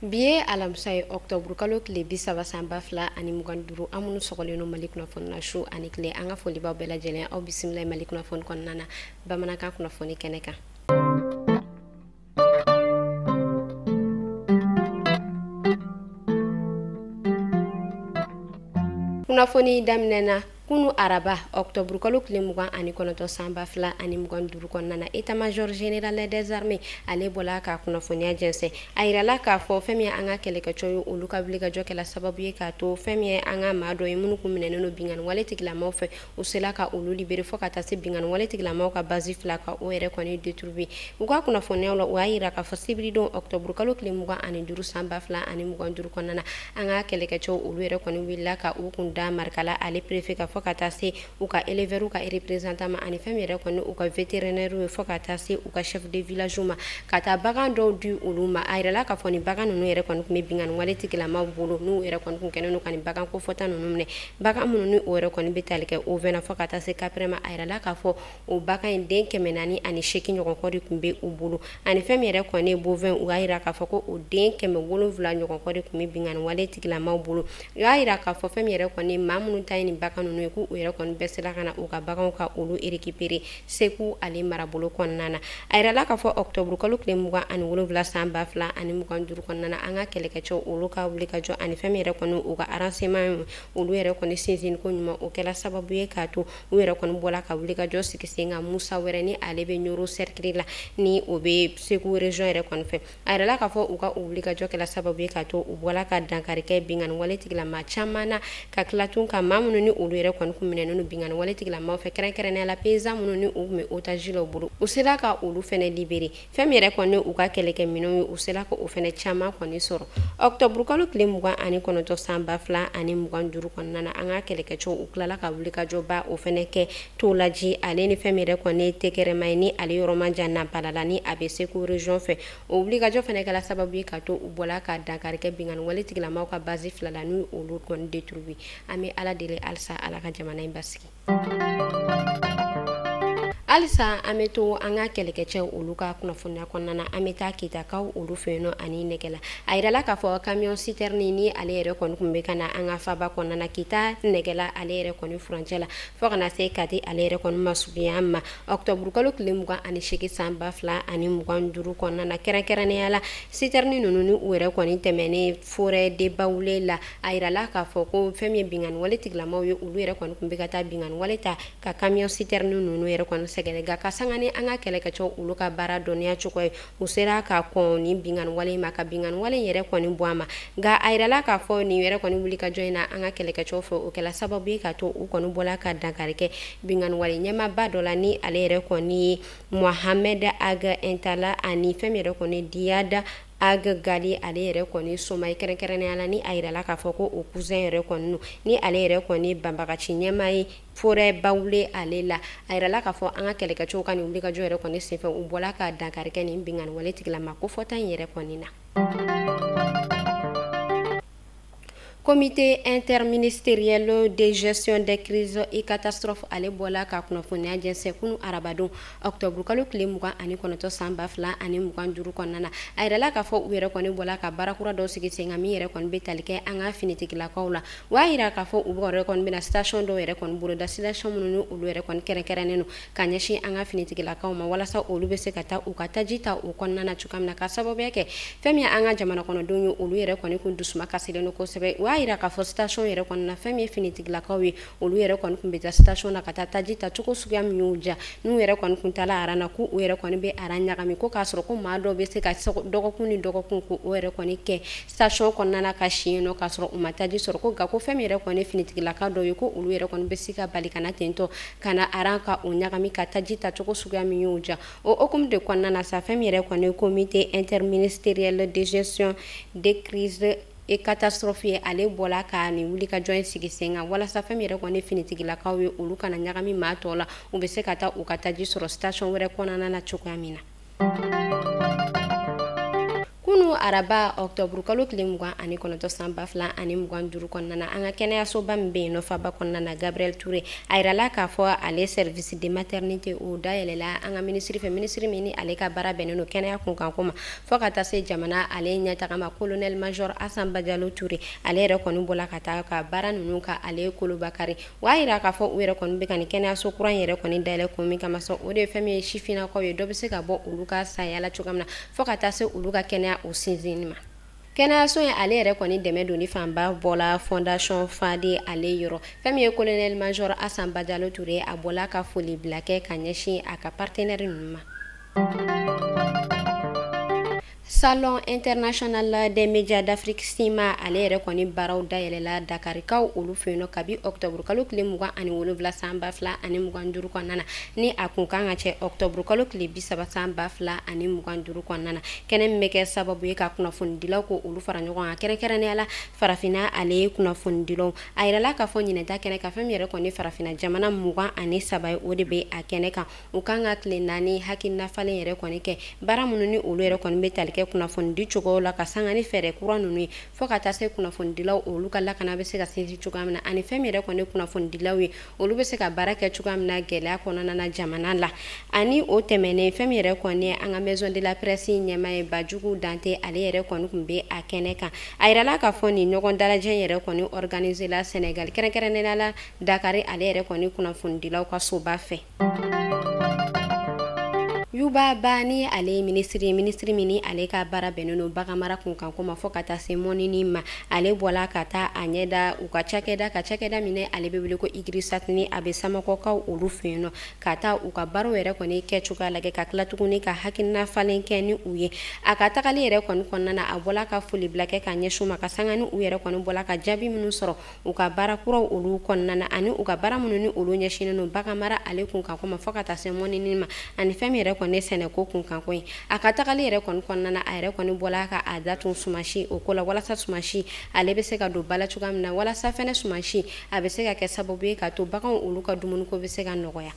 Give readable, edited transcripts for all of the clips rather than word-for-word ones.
Biye alamisa ye octobre kalo tile 30 sanba 2025 an minnu sɔgɔlen no Mali kunnafoni na su ani tile an ka folibaw bɛɛ lajɛlen aw bisimila Mali kunnafoni kɔnɔna na bamanankan kunnafoni kɛnɛ kan. Kunnafoni daminɛna kunu araba octobre kalo tile 29 sanba 2025 kɔnɔna na état-major général des armées ale bɔla ka kunnafoniya jɛnsɛ a yirala k'a fɔ fɛn min an ka kɛlɛkɛcɛw ye olu ka wuli ka jɔ kɛla sababu ye k'a to fɛn min an ka maa dɔ ye minnu kun minɛnen no bingani wale tigilamaw fɛ u sela ka olu libéré fɔ ka taa se bingani wale tigilamaw ka base fila ka o yɛrɛ kɔni détruire u ka kunnafoniyaw la u y'a yira k'a fɔ sibiridon octobre kalo tile 25 sanba 2025 kɔnɔna na an ka kɛlɛkɛcɛw olu yɛrɛ kɔni wulila ka u kun da marikala ale préfet ka fɔ ka taa se u ka éleveur ka représentant ma ani fɛn yɛrɛ kɔni u ka vétérinaire ye fɔ ka taa se u ka chef de village ma ka taa bagan dɔw di olu ma a yirala k'a fɔ ni bagan ninnu yɛrɛ kɔni kun bɛ bingani wale tigilamaw bolo n'u yɛrɛ kɔni kun kɛnen no ka ni bagan ko fɔta ninnu minɛ bagan minnu ni o yɛrɛ kɔni bɛ tali kɛ o vɛna fɔ ka taa se kaprɛ ma a yirala k'a fɔ o bagan in den 408 ɲɔgɔn kɔ de kun bɛ u bolo ani fɛn yɛrɛ kɔni ye bovin u y'a yira k'a fɔ ko o den 707 ɲɔgɔn kɔ de kun bɛ bingani wale tigilamaw bolo u y'a yira k'a fɔ fɛn yɛrɛ kɔni maa minnu ta ye ni bagan ninnu ye k'u yɛrɛ kɔni bɛɛ sera ka na u ka baganw ka olu récupérer Segu ale marabolo kɔnɔna na a yirala k'a fɔ octobre kalo tile 27 sanba 2025 kɔnɔna na an ka kɛlɛkɛcɛw olu ka wuli ka jɔ ani fɛn yɛrɛ kɔni u ka arrangement olu yɛrɛ kɔni sinsin ko ɲuman o kɛla sababu ye k'a to u yɛrɛ kɔni bɔla ka wuli ka jɔ sigi sen kan Musa wɛrɛ ni ale bɛ Ɲoro cercle la ni o bɛ Segu région yɛrɛ kɔni fɛ a yirala k'a fɔ u ka wuli ka jɔ kɛla sababu ye k'a to u bɔla ka dankari kɛ bingani wale tigilama caman na ka tila tun ka maa minnu ni olu yɛrɛ kɔni kun minɛnen no bingani wale tigilamaw fɛ kɛrɛnkɛrɛnnenya la paysan minnu ni u kun bɛ otage la u bolo u sera ka olu fɛnɛ libéré fɛn min yɛrɛ kɔni u ka kɛlɛkɛminɛnw ye u sera ka o fɛnɛ caman kɔni sɔrɔ octobre kalo tile 29 sanba 2025 kɔnɔna na an ka kɛlɛkɛcɛw u tilala ka wuli ka jɔba o fɛnɛ kɛ Tolaji ale ni fɛn min yɛrɛ kɔni tɛkɛrɛma ye ni ale yɔrɔ man jan Nabalala ni a bɛ Segu région fɛ o wuli ka jɔ fɛnɛ kɛla sababu ye ka to u bɔla ka dankari kɛ bingani wale tigilamaw ka base fila la n'u olu kɔni détruire an bɛ ala deli halisa ala ka jamana in basigi halisa an bɛ to an ka kɛlɛkɛcɛw olu ka kunnafoniya kɔnɔna na an bɛ taa kitakaw olu fɛ yen nɔ ani nɛgɛla a yirala k'a fɔ camion citerne ni ale yɛrɛ kɔni kun bɛ ka na an ka faba kɔnɔna na kita nɛgɛla ale yɛrɛ kɔni furancɛ la fɔ ka na se kati ale yɛrɛ kɔni masurunya ma octobre kalo tile 28 sanba 2025 kɔnɔna na kɛrɛnkɛrɛnnenya la citerne ninnu ni u yɛrɛ kɔni tɛmɛnen forêt de Bawule la a yirala k'a fɔ ko fɛn min ye bingani wale tigilamaw ye olu yɛrɛ kɔni kun bɛ ka taa bingani wale ta ka camion citerne ninnu yɛrɛ kɔni sɛgɛrɛ nka ka sanga ni an ka kɛlɛkɛcɛw olu ka baara dɔnniya cogo ye u sera ka kɔn ni bingani wale ma ka bingani wale yɛrɛ kɔni bɔ a ma nka a yirala k'a fɔ nin yɛrɛ kɔni wuli ka jɔ in na an ka kɛlɛkɛcɛw fɛ o kɛla sababu ye ka to u kɔni bɔla ka dankari kɛ bingani wale ɲɛmaaba dɔ la ni ale yɛrɛ kɔni ye Mohamed Aga Intala ani fɛn min yɛrɛ kɔni Diyada Aga Gali ale yɛrɛ kɔni soma kɛrɛnkɛrɛnnenya la ni a yirala k'a fɔ ko o cousin yɛrɛ kɔni no ni ale yɛrɛ kɔni banbagaci ɲɛma ye forêt Bawule ale la a yirala k'a fɔ an ka kɛlɛkɛcɛw ka nin wuli ka jɔ yɛrɛ kɔni senfɛ u bɔla ka dankari kɛ nin bingani wale tigilama ko fɔta in yɛrɛ kɔni na Comité interministériel de gestion des crises et catastrophes ale bɔla ka kunnafoniya jɛnsɛ kunu arabadon octobre kalo tile 29 sanba 2025 kɔnɔna na a yirala k'a fɔ u yɛrɛ kɔni bɔla ka baarakura dɔw sigi sen kan min yɛrɛ kɔni bɛ tali kɛ an ka finitigilakaw la u y'a yira k'a fɔ u yɛrɛ kɔni bɛna station dɔw yɛrɛ kɔni boloda station minnu ni olu yɛrɛ kɔni kɛrɛnkɛrɛnnen no ka ɲɛsin an ka finitigilakaw ma walasa olu bɛ se ka taa u ka taji ta o kɔnɔna na cogoya min na ka sababuya kɛ fɛn min an ka jamana kɔnɔdenw ye olu yɛrɛ kɔni kun dusuma kasilen no kosɛbɛ u y'a yira k'a fɔ station yɛrɛ kɔni na fɛn min ye finitigilakaw ye olu yɛrɛ kɔni kun bɛ taa station na ka taa taji ta cogo suguya min y'u ja n'u yɛrɛ kɔni kun taala aran na k'u yɛrɛ kɔni bɛ aran ɲagami ko k'a sɔrɔ ko maa dɔw bɛ se ka dɔgɔkun ni dɔgɔkun ko o yɛrɛ kɔni kɛ station kɔnɔna na ka si yen nɔ k'a sɔrɔ u ma taji sɔrɔ ko nka ko fɛn min yɛrɛ kɔni ye finitigilaka dɔw ye ko olu yɛrɛ kɔni bɛ se ka bali ka na tentɔ ka na aran ka o ɲagami ka taji ta cogo suguya min y'u ja o hukumu de kɔnɔna na sa fɛn min yɛrɛ kɔni ye comité interministériel de gestion des crises et catastrophe ye ale bɔla ka nin wuli ka jɔ in sigi sen kan walasa fɛn min yɛrɛ kɔni ye finitigilakaw ye olu kana ɲagami maa tɔw la u bɛ se ka taa u ka taji sɔrɔ station wɛrɛ kɔnɔna na cogoya min na kunu araba octobre kalo tile 29 san 2025 kɔnɔna na an ka kɛnɛyasoba min bɛ yen nɔ faba kɔnɔna na Gabriel Touré a yirala k'a fɔ ale service de maternité o dayɛlɛla an ka ministre fɛ ministre min ni ale ka baara bɛnnen don kɛnɛya kunkanko ma fɔ ka taa se jamana ale ɲɛtagama colonel major Asan Bajalo Touré ale yɛrɛ kɔni bɔla ka taa ka baara ninnu ka ale kolobakari wa yira k'a fɔ u yɛrɛ kɔni bɛ ka nin kɛnɛyaso kura yɛrɛ kɔni dayɛlɛ kun min kama sɔn o de ye fɛn min ye sifinnakaw ye dɔ bɛ se ka bɔ olu ka sayala cogoya min na fɔ ka taa se olu ka kɛnɛya o sinsinni ma. Kɛnɛyaso in ale yɛrɛ kɔni dɛmɛ don ni fanba bɔla fondation Fade ale yɔrɔ fɛn min ye colonel major Asan Bajalo Touré a bɔla ka foli bila kɛ ka ɲɛsin a ka partenaire ninnu ma. Salon international des médias d'Afrique SIMA ale yɛrɛ kɔni baaraw dayɛlɛla Dakarikaw olu fɛ yen nɔ kabi octobre kalo tile 27 san 2025 kɔnɔna na ni a kun kan ka cɛ octobre kalo tile 30 san 2025 kɔnɔna na kɛnɛ min bɛ kɛ sababu ye ka kunnafonidilaw ko olu fara ɲɔgɔn kan kɛrɛnkɛrɛnnenya la farafinna ale ye kunnafonidilaw a yirala k'a fɔ ɲinɛta kɛnɛ kan fɛn min yɛrɛ kɔni farafinna jamana 23 ye o de bɛ a kɛnɛ kan u kan ka tile 4 hakilina falen yɛrɛ kɔni kɛ baara minnu ni olu yɛrɛ kɔni bɛ tali kɛ kunnafonidi cogo la ka sanga ni fɛɛrɛ kura ninnu ye fɔ ka taa se kunnafonidilaw olu ka lakana bɛ se ka sinsin cogoya min na ani fɛn min yɛrɛ kɔni kunnafonidilaw ye olu bɛ se ka baara kɛ cogoya min na gɛlɛya kɔnɔna na jamana la ani o tɛmɛnen fɛn min yɛrɛ kɔni an ka maison de la presse ɲɛmaa ye Bajugu Dante ale yɛrɛ kɔni kun bɛ a kɛnɛ kan a yirala k'a fɔ nin ɲɔgɔn dalajɛ yɛrɛ kɔni organisé la Sénégal kɛrɛnkɛrɛnnenya la Dakari ale yɛrɛ kɔni kunnafonidilaw ka soba fɛ. Yuba Bani ale ministre min ni ale ka baara bɛnnen don baganmara kunkanko ma fɔ ka taa se mɔnini ma ale bɔla ka taa a ɲɛda u ka cakɛda minɛ ale bɛ wele ko Idrissa Tini a bɛ Samakɔkaw olu fɛ yen nɔ ka taa u ka baaraw yɛrɛ kɔni kɛ cogoya lajɛ ka tila tuguni ka hakilina falen kɛ ni u ye a ka tagali yɛrɛ kɔni kɔnɔna na a bɔla ka foli bila kɛ ka ɲɛsin ma ka sanga ni u yɛrɛ kɔni bɔla ka jaabi minnu sɔrɔ u ka baara kuraw olu kɔnɔna na ani u ka baara minnu ni olu ɲɛsinnen don baganmara ale kunkanko ma fɔ ka taa se mɔnini ma ani fɛn min yɛrɛ ne sɛnɛko kunkanko ye a ka tagali yɛrɛ kɔni kɔnɔna na a yɛrɛ kɔni bɔla ka a datun sumasi o ko la walasa sumasi ale bɛ se ka don bala cogoya min na walasa fɛnɛ sumasi a bɛ se ka kɛ sababu ye ka to baganw olu ka dumuniko bɛ se ka nɔgɔya.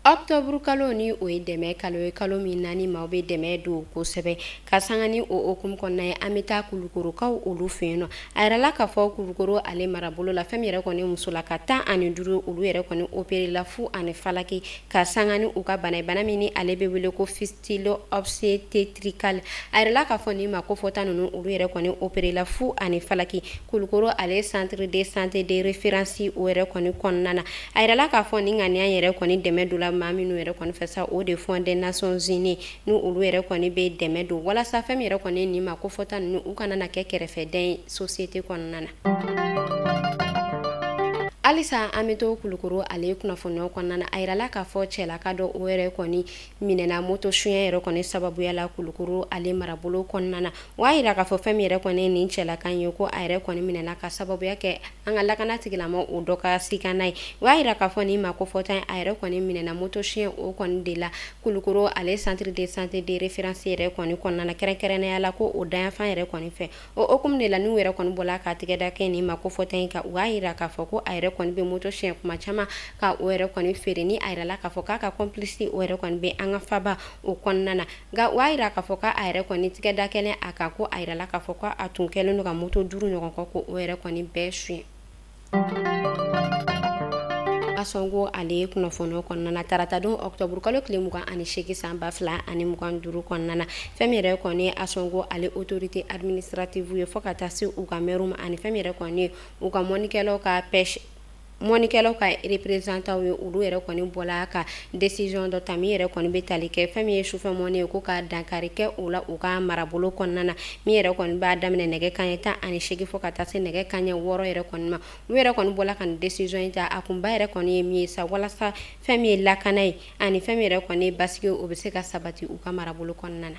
Octobre kalo ni o ye dɛmɛ kalo ye kalo min naani maaw bɛ dɛmɛ don kosɛbɛ ka sanga ni o okumu kɔnɔna ye an bɛ taa Kulukorokaw olu fɛ yen nɔ a yirala k'a fɔ Kulukoro ale marabolo la fɛn min yɛrɛ kɔni musolaka 15 olu yɛrɛ kɔni opéré la fu ani falaki ka sanga ni u ka bana min ni ale bɛ wele ko fistule obstétricale a yirala k'a fɔ nin ma ko fɔta ninnu olu yɛrɛ kɔni opéré la fu ani falaki Kulukoro ale centre de santé de référence o yɛrɛ kɔni kɔnɔna na a yirala k'a fɔ nin ŋaniya yɛrɛ kɔni dɛmɛ don la maa minnu yɛrɛ kɔni fɛ sa o de Fonds des Nations Unies ni olu yɛrɛ kɔni bɛ dɛmɛ don walasa fɛn min yɛrɛ kɔni nin ma ko fɔta ninnu u kana na kɛ kɛrɛfɛdɛn ye société kɔnɔna na. Alisa an bɛ to Kulukoro ale kunnafoniyaw kɔnɔna na a yirala k'a fɔ cɛlaka dɔ o yɛrɛ kɔni minɛna moto suɲɛ yɛrɛ kɔni sababuya la Kulukoro ale marabolo kɔnɔna na o y'a yira k'a fɔ fɛn min yɛrɛ kɔni nin cɛlakan ye ko a yɛrɛ kɔni minɛna ka sababuya kɛ an ka lakana tigilama o dɔ ka sika n'a ye o y'a yira k'a fɔ nin ma ko fɔta a yɛrɛ kɔni minɛna moto suɲɛ o kɔni de la Kulukoro ale centre de santé de référence yɛrɛ kɔni kɔnɔna na kɛrɛnkɛrɛnnenya la ko o dayanfan yɛrɛ kɔni fɛ o hukumu de la n'u yɛrɛ kɔni bɔla ka tigɛda kɛ nin ma ko fɔta in kan o y'a yira k'a fɔ ko a yɛrɛ kɔni bɛ moto siɲɛ kuma caman ka o yɛrɛ kɔni feere ni a yirala k'a fɔ k'a ka complice o yɛrɛ kɔni bɛ an ka faba o kɔnɔna na nka o y'a yira k'a fɔ k'a yɛrɛ kɔni tigɛ da kɛnɛ a kan ko a yirala k'a fɔ k'a tun kɛlen don ka moto 5 ɲɔgɔn kɔ ko o yɛrɛ kɔni bɛɛ suɲɛ. Asongo ale kunnafoniyaw kɔnɔna na tarata don octobre kalo tile 28 san 2025 kɔnɔna na fɛn min yɛrɛ kɔni Asongo ale autorité administrative ye fɔ ka taa se u ka maire ma ani fɛn min yɛrɛ kɔni u ka mɔnikɛlaw ka pêche mɔnikɛlaw ka représentant ye olu yɛrɛ kɔni bɔla ka décision dɔ ta min yɛrɛ kɔni bɛ tali kɛ fɛn min ye sufɛ mɔni ye ko ka dankari kɛ o la u ka marabolo kɔnɔna na min yɛrɛ kɔni b'a daminɛ nɛgɛ kanɲɛ 18 fɔ ka taa se nɛgɛ kanɲɛ 6 yɛrɛ kɔni ma olu yɛrɛ kɔni bɔla ka nin décision in ta a kunba yɛrɛ kɔni ye min ye sa walasa fɛn min ye lakana ye ani fɛn min yɛrɛ kɔni ye basigi o bɛ se ka sabati u ka marabolo kɔnɔna na.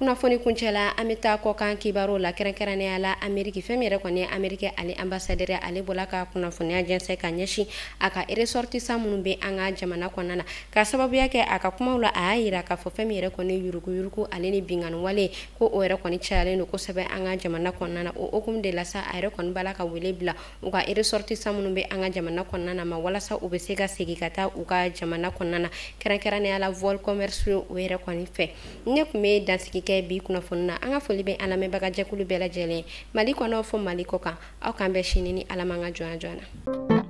kunnafoni kuncɛla an bɛ taa kɔkan kibaru la kɛrɛnkɛrɛnnenya la Ameriki fɛn min yɛrɛ kɔni ye Ameriki ale ambassadeur ale bɔla ka kunnafoniya jɛnsɛn ka ɲɛsin a ka ressortissant minnu bɛ an ka jamana kɔnɔna na ka sababuya kɛ a ka kumaw la a y'a yira k'a fɔ fɛn min yɛrɛ kɔni yuruguyurugu ale ni bingani wale ko o yɛrɛ kɔni cayalen don kosɛbɛ an ka jamana kɔnɔna na o hukumu de la sa a yɛrɛ kɔni b'a la ka wele bila u ka ressortissant minnu bɛ an ka jamana kɔnɔna na ma walasa u bɛ se ka segin ka taa u ka jamana kɔnɔna na kɛrɛnkɛrɛnnenya la vol commerciaux o yɛrɛ kɔni fɛ ne kun bɛ dansigi kɛ bi kunnafoni na an ka foli bɛ an lamɛnbaga jɛkulu bɛɛ lajɛlen Mali kɔnɔ fɔ Mali kɔ kan aw k'an bɛn sini ni Ala man ka jɔnya na.